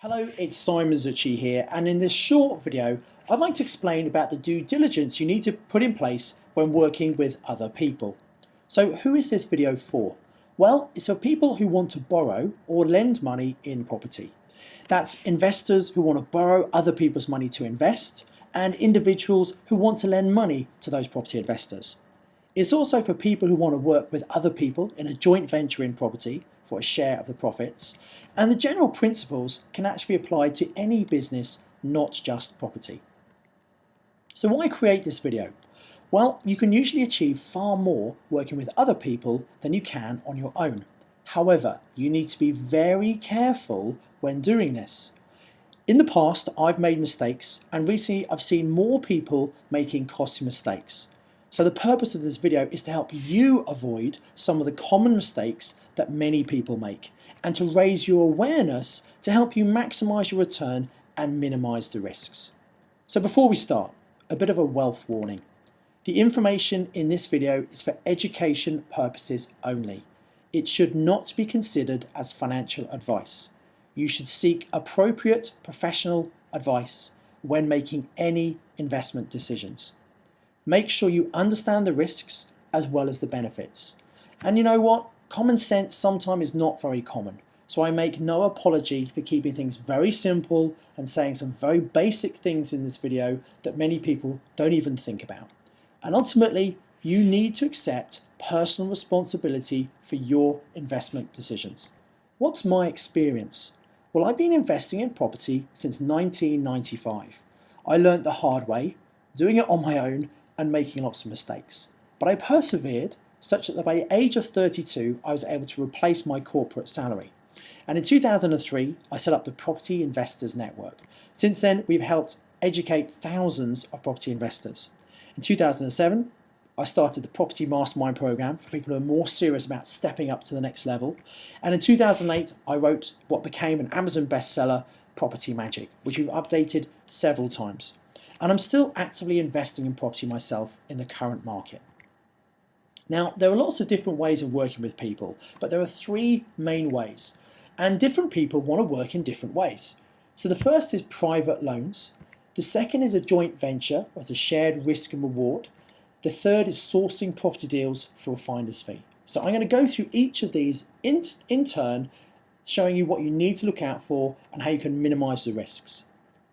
Hello, it's Simon Zucchi here, and in this short video I'd like to explain about the due diligence you need to put in place when working with other people. So who is this video for? Well, it's for people who want to borrow or lend money in property. That's investors who want to borrow other people's money to invest, and individuals who want to lend money to those property investors. It's also for people who want to work with other people in a joint venture in property for a share of the profits, and the general principles can actually be applied to any business, not just property. So why create this video? Well, you can usually achieve far more working with other people than you can on your own. However, you need to be very careful when doing this. In the past, I've made mistakes, and recently I've seen more people making costly mistakes. So the purpose of this video is to help you avoid some of the common mistakes that many people make, and to raise your awareness to help you maximize your return and minimize the risks. So before we start, a bit of a wealth warning. The information in this video is for education purposes only. It should not be considered as financial advice. You should seek appropriate professional advice when making any investment decisions. Make sure you understand the risks as well as the benefits. And you know what? Common sense sometimes is not very common. So I make no apology for keeping things very simple and saying some very basic things in this video that many people don't even think about. And ultimately, you need to accept personal responsibility for your investment decisions. What's my experience? Well, I've been investing in property since 1995. I learned the hard way, doing it on my own and making lots of mistakes. But I persevered such that by the age of 32, I was able to replace my corporate salary. And in 2003, I set up the Property Investors Network. Since then, we've helped educate thousands of property investors. In 2007, I started the Property Mastermind program for people who are more serious about stepping up to the next level. And in 2008, I wrote what became an Amazon bestseller, Property Magic, which we've updated several times. And I'm still actively investing in property myself in the current market. Now, there are lots of different ways of working with people, but there are three main ways, and different people want to work in different ways. So the first is private loans, the second is a joint venture, or it's a shared risk and reward, the third is sourcing property deals for a finder's fee. So I'm going to go through each of these in turn, showing you what you need to look out for and how you can minimize the risks.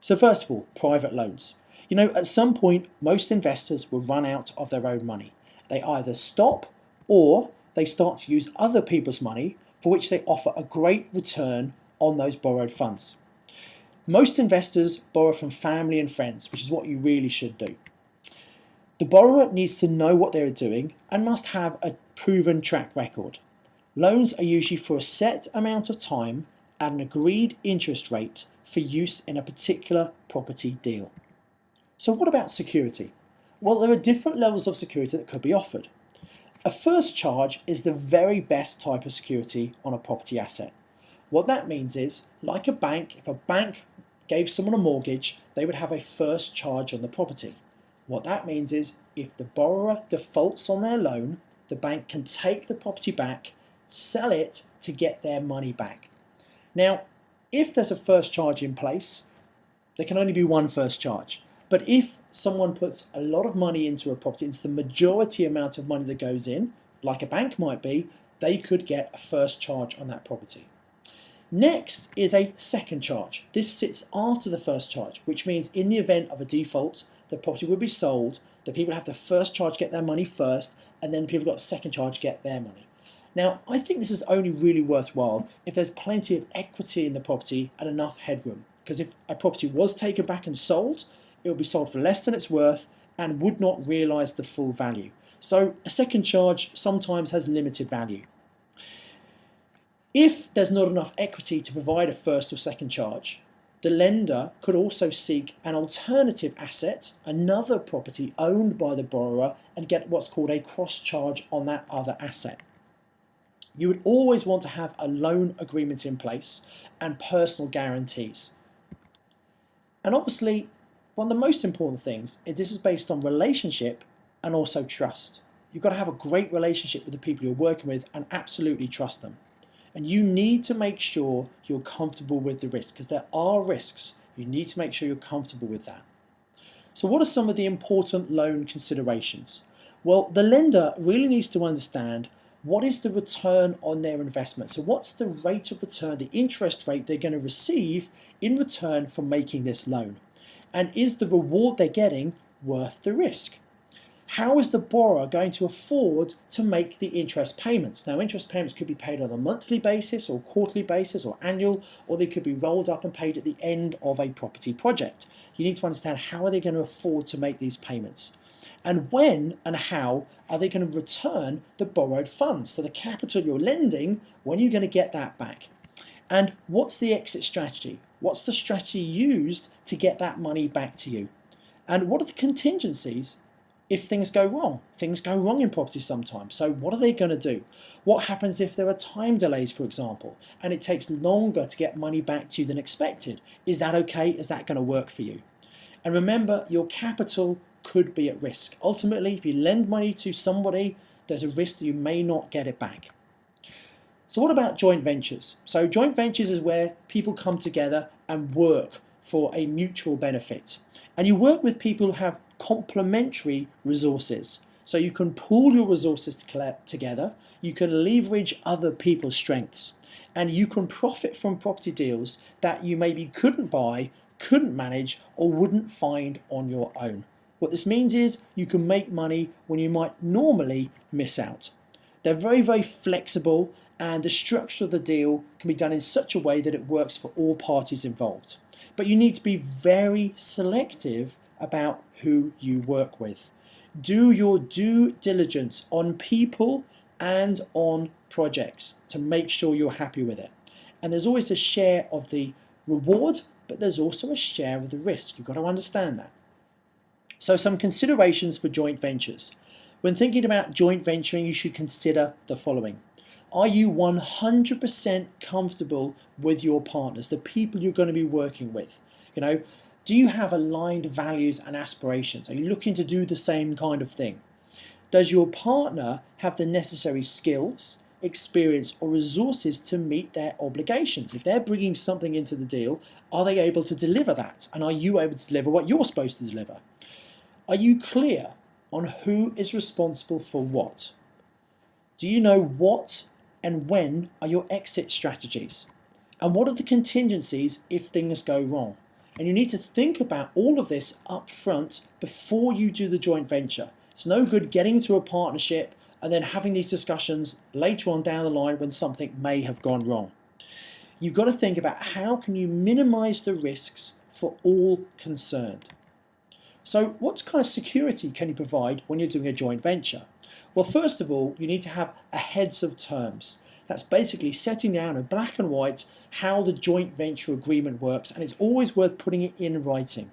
So first of all, private loans. You know, at some point, most investors will run out of their own money. They either stop or they start to use other people's money for which they offer a great return on those borrowed funds. Most investors borrow from family and friends, which is what you really should do. The borrower needs to know what they're doing and must have a proven track record. Loans are usually for a set amount of time at an agreed interest rate for use in a particular property deal. So what about security? Well, there are different levels of security that could be offered. A first charge is the very best type of security on a property asset. What that means is, like a bank, if a bank gave someone a mortgage, they would have a first charge on the property. What that means is, if the borrower defaults on their loan, the bank can take the property back, sell it to get their money back. Now, if there's a first charge in place, there can only be one first charge. But if someone puts a lot of money into a property, into the majority amount of money that goes in, like a bank might be, they could get a first charge on that property. Next is a second charge. This sits after the first charge, which means in the event of a default, the property will be sold, the people have the first charge get their money first, and then the people who got a second charge get their money. Now, I think this is only really worthwhile if there's plenty of equity in the property and enough headroom. Because if a property was taken back and sold, it will be sold for less than it's worth and would not realise the full value. So a second charge sometimes has limited value. If there's not enough equity to provide a first or second charge, the lender could also seek an alternative asset, another property owned by the borrower, and get what's called a cross charge on that other asset. You would always want to have a loan agreement in place and personal guarantees. And obviously, one of the most important things is this is based on relationship and also trust. You've got to have a great relationship with the people you're working with and absolutely trust them. And you need to make sure you're comfortable with the risk, because there are risks. You need to make sure you're comfortable with that. So what are some of the important loan considerations? Well, the lender really needs to understand what is the return on their investment. So what's the rate of return, the interest rate they're going to receive in return for making this loan? And is the reward they're getting worth the risk? How is the borrower going to afford to make the interest payments? Now, interest payments could be paid on a monthly basis or quarterly basis or annual, or they could be rolled up and paid at the end of a property project. You need to understand how are they going to afford to make these payments? And when and how are they going to return the borrowed funds? So the capital you're lending, when are you going to get that back? And what's the exit strategy? What's the strategy used to get that money back to you? And what are the contingencies if things go wrong? Things go wrong in property sometimes. So what are they going to do? What happens if there are time delays, for example, and it takes longer to get money back to you than expected? Is that okay? Is that going to work for you? And remember, your capital could be at risk. Ultimately, if you lend money to somebody, there's a risk that you may not get it back. So what about joint ventures? So joint ventures is where people come together and work for a mutual benefit. And you work with people who have complementary resources. So you can pool your resources together, you can leverage other people's strengths, and you can profit from property deals that you maybe couldn't buy, couldn't manage, or wouldn't find on your own. What this means is you can make money when you might normally miss out. They're very, very flexible, and the structure of the deal can be done in such a way that it works for all parties involved. But you need to be very selective about who you work with. Do your due diligence on people and on projects to make sure you're happy with it. And there's always a share of the reward, but there's also a share of the risk. You've got to understand that. So some considerations for joint ventures. When thinking about joint venturing, you should consider the following. Are you 100% comfortable with your partners, the people you're going to be working with? Do you have aligned values and aspirations? Are you looking to do the same kind of thing? Does your partner have the necessary skills, experience, or resources to meet their obligations? If they're bringing something into the deal, are they able to deliver that? And are you able to deliver what you're supposed to deliver? Are you clear on who is responsible for what? Do you know what and when are your exit strategies? And what are the contingencies if things go wrong? And you need to think about all of this up front before you do the joint venture. It's no good getting to a partnership and then having these discussions later on down the line when something may have gone wrong. You've got to think about how can you minimize the risks for all concerned. So what kind of security can you provide when you're doing a joint venture? Well, first of all, you need to have a heads of terms. That's basically setting down in black and white how the joint venture agreement works, and it's always worth putting it in writing.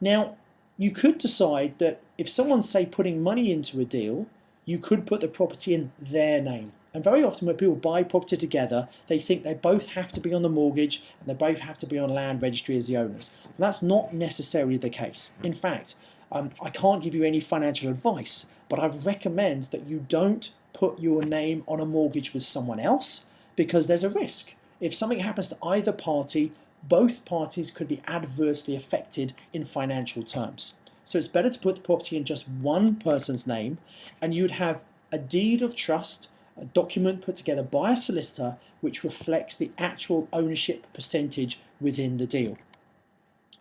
Now, you could decide that if someone's, say, putting money into a deal, you could put the property in their name. And very often when people buy property together, they think they both have to be on the mortgage and they both have to be on land registry as the owners. But that's not necessarily the case. In fact, I can't give you any financial advice, but I recommend that you don't put your name on a mortgage with someone else because there's a risk. If something happens to either party, both parties could be adversely affected in financial terms. So it's better to put the property in just one person's name, and you'd have a deed of trust, a document put together by a solicitor which reflects the actual ownership percentage within the deal.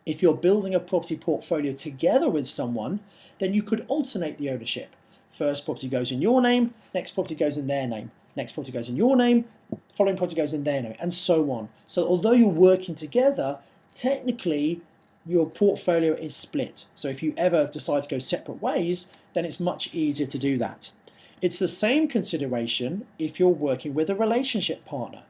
If you're building a property portfolio together with someone, then you could alternate the ownership. First property goes in your name, next property goes in their name, next property goes in your name, following property goes in their name, and so on. So although you're working together, technically your portfolio is split. So if you ever decide to go separate ways, then it's much easier to do that. It's the same consideration if you're working with a relationship partner.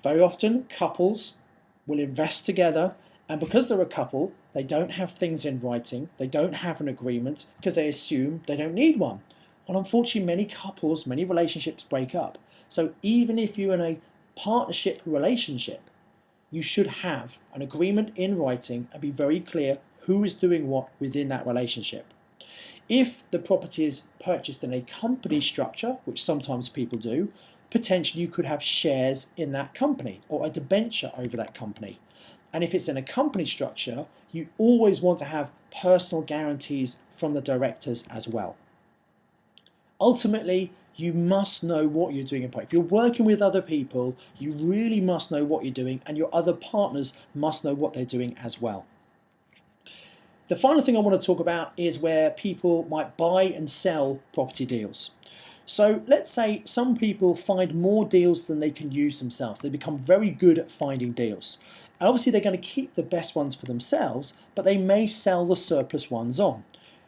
Very often couples will invest together, and because they're a couple, they don't have things in writing, they don't have an agreement because they assume they don't need one. Well, unfortunately, many couples, many relationships break up. So even if you're in a partnership relationship, you should have an agreement in writing and be very clear who is doing what within that relationship. If the property is purchased in a company structure, which sometimes people do, potentially you could have shares in that company or a debenture over that company. And if it's in a company structure, you always want to have personal guarantees from the directors as well. Ultimately, you must know what you're doing in part. If you're working with other people, you really must know what you're doing, and your other partners must know what they're doing as well. The final thing I want to talk about is where people might buy and sell property deals. So let's say some people find more deals than they can use themselves. They become very good at finding deals. And obviously they're going to keep the best ones for themselves, but they may sell the surplus ones on.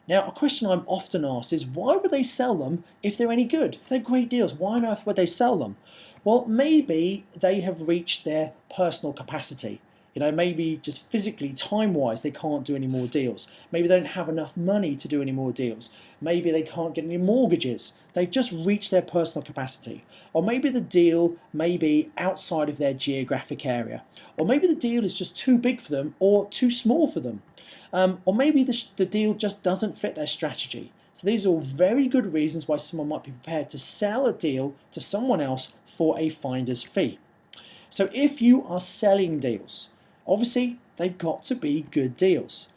Now, a question I'm often asked is, why would they sell them if they're any good? If they're great deals, why on earth would they sell them? Well, maybe they have reached their personal capacity. Maybe just physically, time-wise, they can't do any more deals. Maybe they don't have enough money to do any more deals. Maybe they can't get any mortgages. They've just reached their personal capacity. Or maybe the deal may be outside of their geographic area. Or maybe the deal is just too big for them or too small for them. Or maybe the deal just doesn't fit their strategy. So these are all very good reasons why someone might be prepared to sell a deal to someone else for a finder's fee. So if you are selling deals, obviously they've got to be good deals.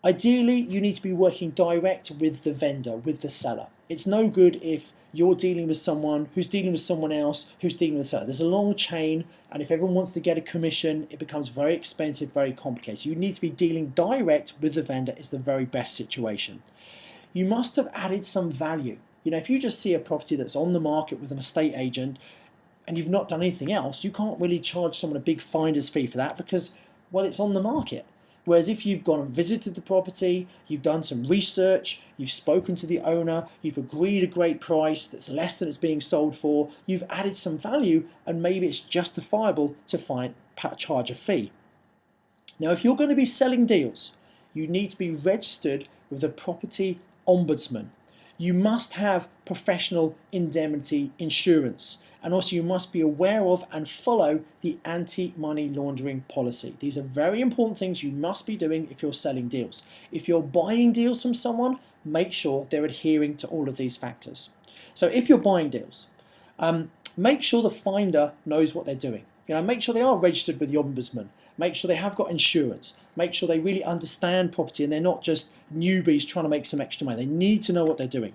Ideally, you need to be working direct with the vendor, with the seller. It's no good if you're dealing with someone who's dealing with someone else who's dealing with the seller. There's a long chain, and if everyone wants to get a commission, it becomes very expensive, very complicated. You need to be dealing direct with the vendor is the very best situation. You must have added some value. If you just see a property that's on the market with an estate agent and you've not done anything else, you can't really charge someone a big finder's fee for that because, well, it's on the market. Whereas if you've gone and visited the property, you've done some research, you've spoken to the owner, you've agreed a great price that's less than it's being sold for, you've added some value, and maybe it's justifiable to charge a fee. Now, if you're going to be selling deals, you need to be registered with the property ombudsman. You must have professional indemnity insurance. And also you must be aware of and follow the anti-money laundering policy. These are very important things you must be doing if you're selling deals. If you're buying deals from someone, make sure they're adhering to all of these factors. So if you're buying deals, make sure the finder knows what they're doing. Make sure they are registered with the ombudsman. Make sure they have got insurance. Make sure they really understand property and they're not just newbies trying to make some extra money. They need to know what they're doing.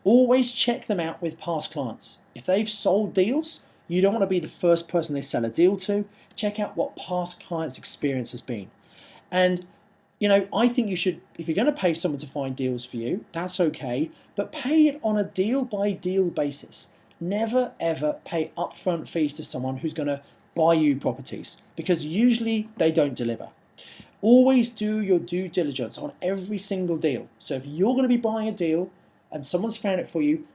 Always check them out with past clients. If they've sold deals, you don't want to be the first person they sell a deal to. Check out what past clients' experience has been. And, I think you should, if you're going to pay someone to find deals for you, that's okay, but pay it on a deal-by-deal basis. Never, ever pay upfront fees to someone who's going to buy you properties, because usually they don't deliver. Always do your due diligence on every single deal. So if you're going to be buying a deal, and someone's found it for you,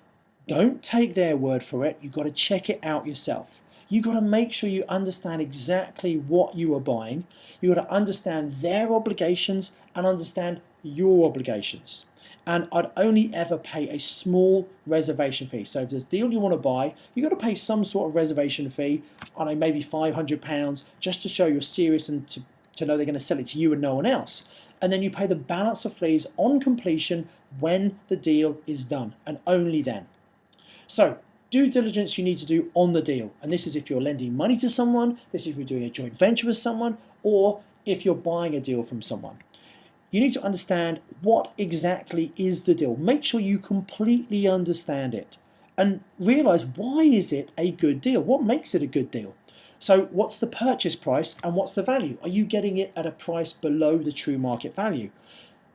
don't take their word for it. You've got to check it out yourself. You've got to make sure you understand exactly what you are buying. You've got to understand their obligations and understand your obligations. And I'd only ever pay a small reservation fee. So if there's a deal you want to buy, you've got to pay some sort of reservation fee, I don't know, maybe £500, just to show you're serious and to know they're going to sell it to you and no one else. And then you pay the balance of fees on completion when the deal is done, and only then. So, due diligence you need to do on the deal, and this is if you're lending money to someone, this is if you're doing a joint venture with someone, or if you're buying a deal from someone. You need to understand what exactly is the deal. Make sure you completely understand it, and realize, why is it a good deal? What makes it a good deal? So what's the purchase price and what's the value? Are you getting it at a price below the true market value?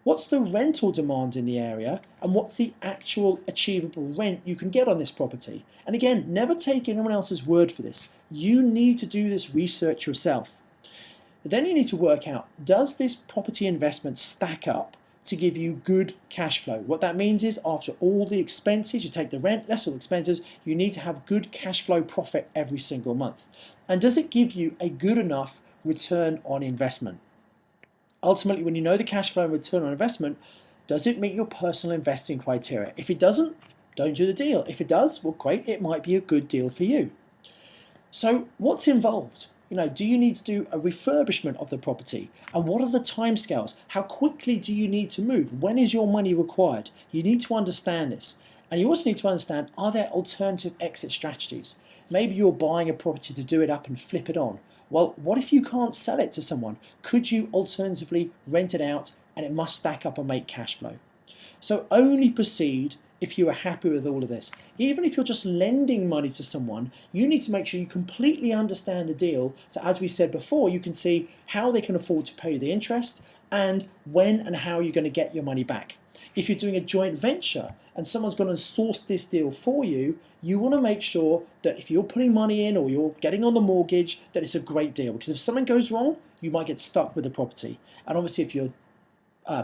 What's the rental demand in the area, and what's the actual achievable rent you can get on this property? And again, never take anyone else's word for this. You need to do this research yourself. Then you need to work out, does this property investment stack up to give you good cash flow? What that means is, after all the expenses, you take the rent, less all the expenses, you need to have good cash flow profit every single month. And does it give you a good enough return on investment? Ultimately, when you know the cash flow and return on investment, does it meet your personal investing criteria? If it doesn't, don't do the deal. If it does, well, great, it might be a good deal for you. So what's involved? Do you need to do a refurbishment of the property? And what are the timescales? How quickly do you need to move? When is your money required? You need to understand this. And you also need to understand, are there alternative exit strategies? Maybe you're buying a property to do it up and flip it on. Well, what if you can't sell it to someone? Could you alternatively rent it out and it must stack up and make cash flow? So only proceed if you are happy with all of this. Even if you're just lending money to someone, you need to make sure you completely understand the deal. So as we said before, you can see how they can afford to pay the interest and when and how you're going to get your money back. If you're doing a joint venture and someone's going to source this deal for you, you want to make sure that if you're putting money in or you're getting on the mortgage, that it's a great deal. Because if something goes wrong, you might get stuck with the property. And obviously if you're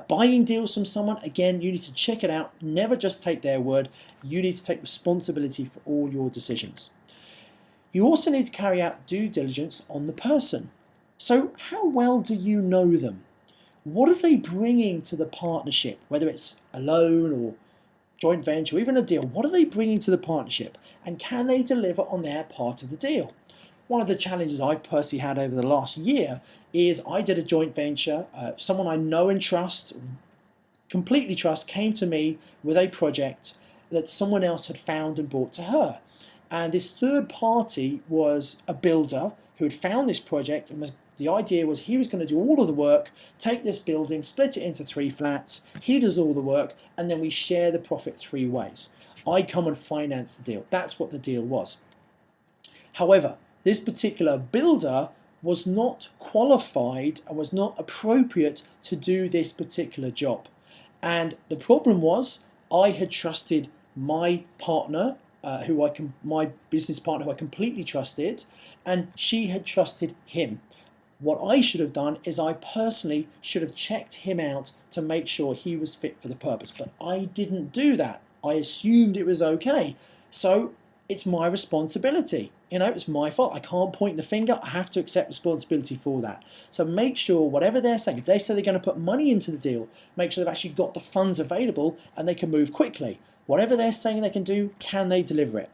buying deals from someone, again, you need to check it out. Never just take their word. You need to take responsibility for all your decisions. You also need to carry out due diligence on the person. So how well do you know them? What are they bringing to the partnership? Whether it's a loan or joint venture or even a deal, what are they bringing to the partnership? And can they deliver on their part of the deal? One of the challenges I've personally had over the last year is I did a joint venture. Someone I know and trust, completely trust, came to me with a project that someone else had found and brought to her. And this third party was a builder who had found this project and the idea was he was going to do all of the work, take this building, split it into 3 flats, he does all the work, and then we share the profit 3 ways. I come and finance the deal. That's what the deal was. However, this particular builder was not qualified and was not appropriate to do this particular job. And the problem was I had trusted my partner, my business partner who I completely trusted, and she had trusted him. What I should have done is I personally should have checked him out to make sure he was fit for the purpose, but I didn't do that. I assumed it was okay. So it's my responsibility. It's my fault. I can't point the finger. I have to accept responsibility for that. So make sure whatever they're saying, if they say they're going to put money into the deal, make sure they've actually got the funds available and they can move quickly. Whatever they're saying they can do, can they deliver it?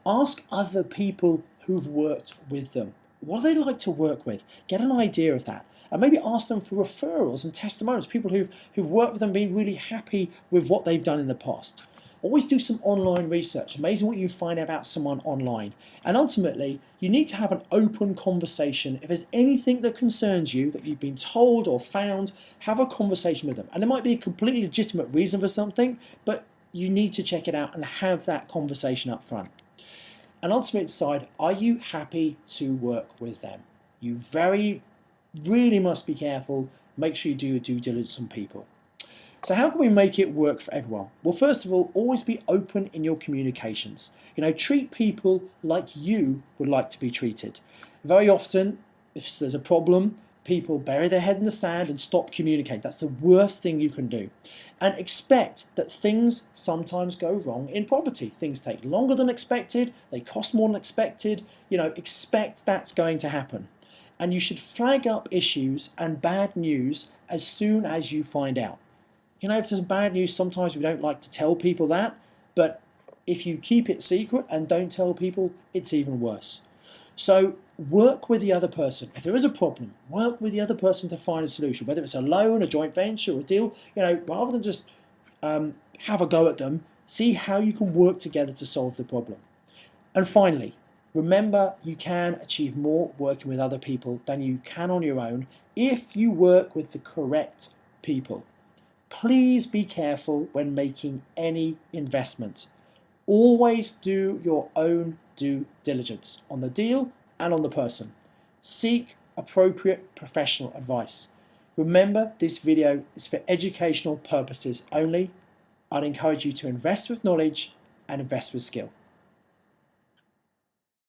Ask other people who've worked with them. What do they like to work with? Get an idea of that. And maybe ask them for referrals and testimonials, people who've worked with them, been really happy with what they've done in the past. Always do some online research. Amazing what you find about someone online. And ultimately, you need to have an open conversation. If there's anything that concerns you that you've been told or found, have a conversation with them. And there might be a completely legitimate reason for something, but you need to check it out and have that conversation up front. And ultimately decide, are you happy to work with them? You really must be careful. Make sure you do your due diligence on people. So how can we make it work for everyone? Well, first of all, always be open in your communications. Treat people like you would like to be treated. Very often, if there's a problem, people bury their head in the sand and stop communicating. That's the worst thing you can do. And expect that things sometimes go wrong in property. Things take longer than expected. They cost more than expected. Expect that's going to happen. And you should flag up issues and bad news as soon as you find out. If there's some bad news, sometimes we don't like to tell people that, but if you keep it secret and don't tell people, it's even worse. So work with the other person. If there is a problem, work with the other person to find a solution, whether it's a loan, a joint venture, or a deal, rather than just have a go at them, see how you can work together to solve the problem. And finally, remember you can achieve more working with other people than you can on your own if you work with the correct people. Please be careful when making any investment. Always do your own due diligence on the deal and on the person. Seek appropriate professional advice. Remember, this video is for educational purposes only. I'd encourage you to invest with knowledge and invest with skill.